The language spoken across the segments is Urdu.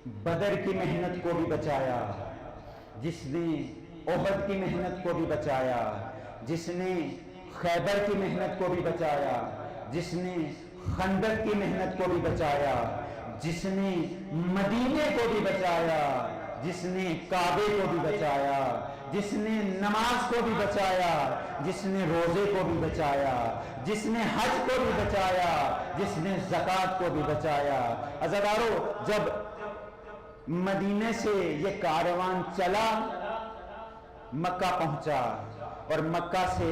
بدر کی محنت کو بھی بچایا، جس نے احد کی محنت کو بھی بچایا، جس نے خیبر کی محنت کو بھی بچایا، جس نے خندق کی محنت کو بھی بچایا، جس نے مدینے کو بھی بچایا، جس نے کعبے کو بھی بچایا، جس نے نماز کو بھی بچایا، جس نے روزے کو بھی بچایا، جس نے حج کو بھی بچایا، جس نے زکوٰۃ کو بھی بچایا۔ عزیزارو، جب مدینے سے یہ کاروان چلا، مکہ پہنچا اور مکہ سے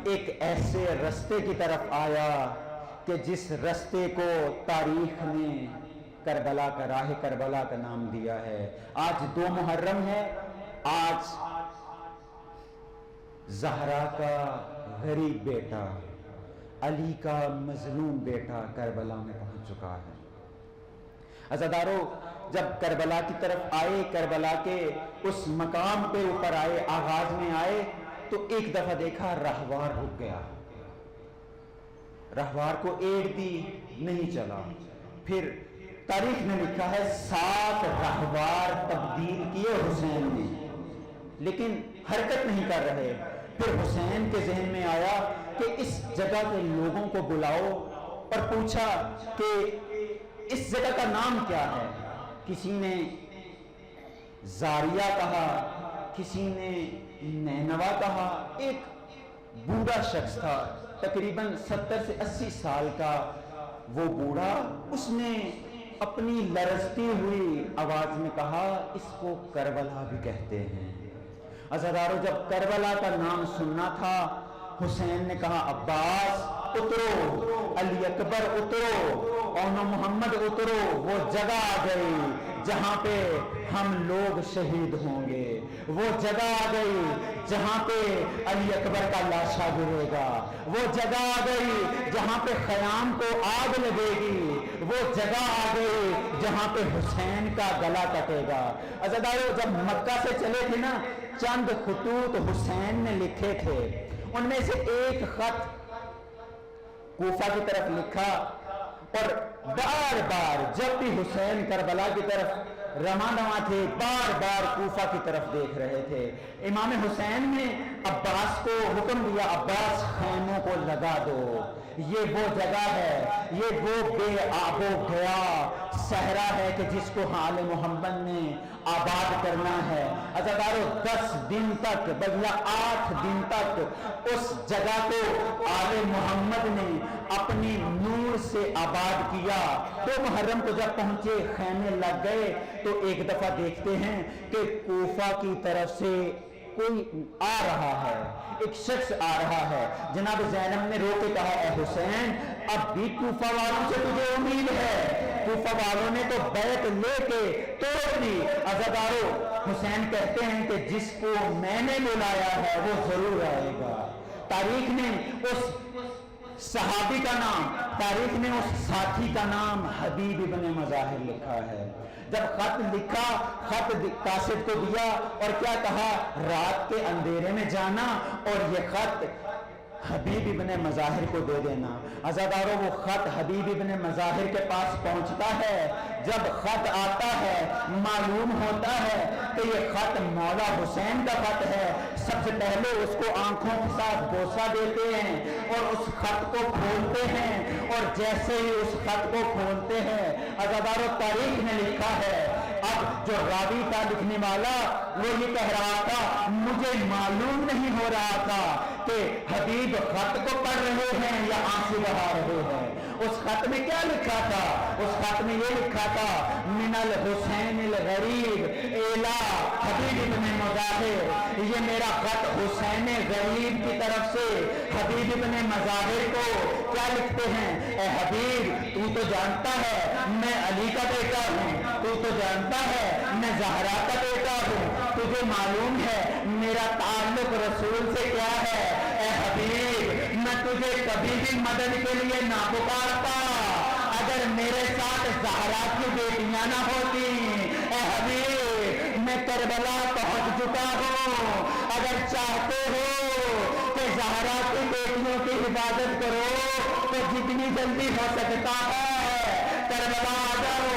ایک ایسے رستے کی طرف آیا کہ جس رستے کو تاریخ نے کربلا کا، راہ کربلا کا نام دیا ہے۔ آج 2 محرم ہے، آج زہرا کا غریب بیٹا، علی کا مظلوم بیٹا کربلا میں پہنچ چکا ہے۔ عزیزارو، جب کربلا کی طرف آئے، کربلا کے اس مقام پہ اوپر آئے، آغاز میں آئے، تو ایک دفعہ دیکھا رہوار رک گیا، رہوار کو ایڑ دی، نہیں چلا۔ پھر تاریخ نے لکھا ہے 7 رہوار تبدیل کیے حسین نے، لیکن حرکت نہیں کر رہے۔ پھر حسین کے ذہن میں آیا کہ اس جگہ کے لوگوں کو بلاؤ، اور پوچھا کہ اس جگہ کا نام کیا ہے۔ کسی نے زاریہ کہا، کسی نے نینوا کہا۔ ایک بوڑھا شخص تھا، تقریباً 70 سے 80 سال کا وہ بوڑھا، اس نے اپنی لرزتی ہوئی آواز میں کہا، اس کو کربلا بھی کہتے ہیں۔ عزیزارو، جب کربلا کا نام سننا تھا، حسین نے کہا، عباس اترو، علی اکبر اترو، اون محمد اترو، وہ جگہ آ گئی جہاں پہ ہم لوگ شہید ہوں گے، وہ جگہ آ گئی جہاں پہ علی اکبر کا لاشا گرے گا، وہ جگہ آ گئی جہاں پہ خیام کو آگ لگے گی، وہ جگہ آ گئی جہاں پہ حسین کا گلا کٹے گا۔ عزیزارو، جب مکہ سے چلے تھے نا، چند خطوط حسین نے لکھے تھے، ان میں سے ایک خط کوفہ کی طرف لکھا، اور بار بار جب بھی حسین کربلا کی طرف روانہ تھے، بار بار کوفہ کی طرف دیکھ رہے تھے۔ امام حسین نے عباس کو حکم دیا، عباس خیموں کو لگا دو، یہ وہ جگہ ہے، یہ وہ بے آب و گیا صحرا ہے کہ جس کو آل محمد نے آباد کرنا ہے۔ عزیزارو، 10 دن تک، بلکہ 8 دن تک اس جگہ کو آل محمد نے اپنی نور سے آباد کیا۔ 2 محرم کو جب پہنچے، خیمے لگ گئے، تو ایک دفعہ دیکھتے ہیں کہ کوفہ کی طرف سے کوئی آ رہا ہے، ایک شخص آ رہا ہے۔ جناب زینب نے رو کے کہا، اے حسین، اب بھی کوفہ والوں سے تجھے امید ہے؟ کوفہ والوں نے تو بیعت لے کے توڑ دی۔ عزیزارو، حسین کہتے ہیں کہ جس کو میں نے بلایا ہے وہ ضرور آئے گا۔ تاریخ نے اس صحابی کا نام، تاریخ نے اس ساتھی کا نام حبیب ابن مظاہر لکھا ہے۔ جب خط لکھا، خط قاصد کو دیا، اور کیا کہا، رات کے اندھیرے میں جانا اور یہ خط حبیب ابن مظاہر کو دے دینا۔ عزیزارو، وہ خط حبیب ابن مظاہر کے پاس پہنچتا ہے۔ جب خط آتا ہے، معلوم ہوتا ہے کہ یہ خط مولا حسین کا خط ہے۔ سب سے پہلے اس کو آنکھوں کے ساتھ بوسہ دیتے ہیں اور اس خط کو کھولتے ہیں، اور جیسے ہی اس خط کو کھولتے ہیں، عزیزارو، تاریخ نے لکھا ہے، اب جو راوی تھا، لکھنے والا، وہ یہ کہہ رہا تھا، مجھے معلوم نہیں ہو رہا تھا کہ حبیب خط کو پڑھ رہے ہیں یا آنسو بہا رہے ہیں۔ اس خط میں کیا لکھا تھا؟ اس خط میں یہ لکھا تھا، من الحسین الغریب الی حبیب ابن مظاہر، یہ میرا خط حسین غریب کی طرف سے حبیب ابن مظاہر کو کیا لکھتے ہیں، اے حبیب، تو تو جانتا ہے میں علی کا بیٹا ہوں، تو تو جانتا ہے میں زہرا کا بیٹا ہوں، تجھے معلوم ہے میرا تعلق رسول سے کیا ہے، اے حبیب، میں تجھے کبھی بھی مدد کے لیے نہ پکارتا اگر میرے ساتھ زہرا کی بیٹیاں نہ ہوتی، اے حبیب، میں کربلا پہنچ چکا ہوں، اگر چاہتے ہو کہ زہرا کی بیٹیوں کی حفاظت کرو تو جتنی جلدی ہو سکتا ہے کربلا آ جاؤ۔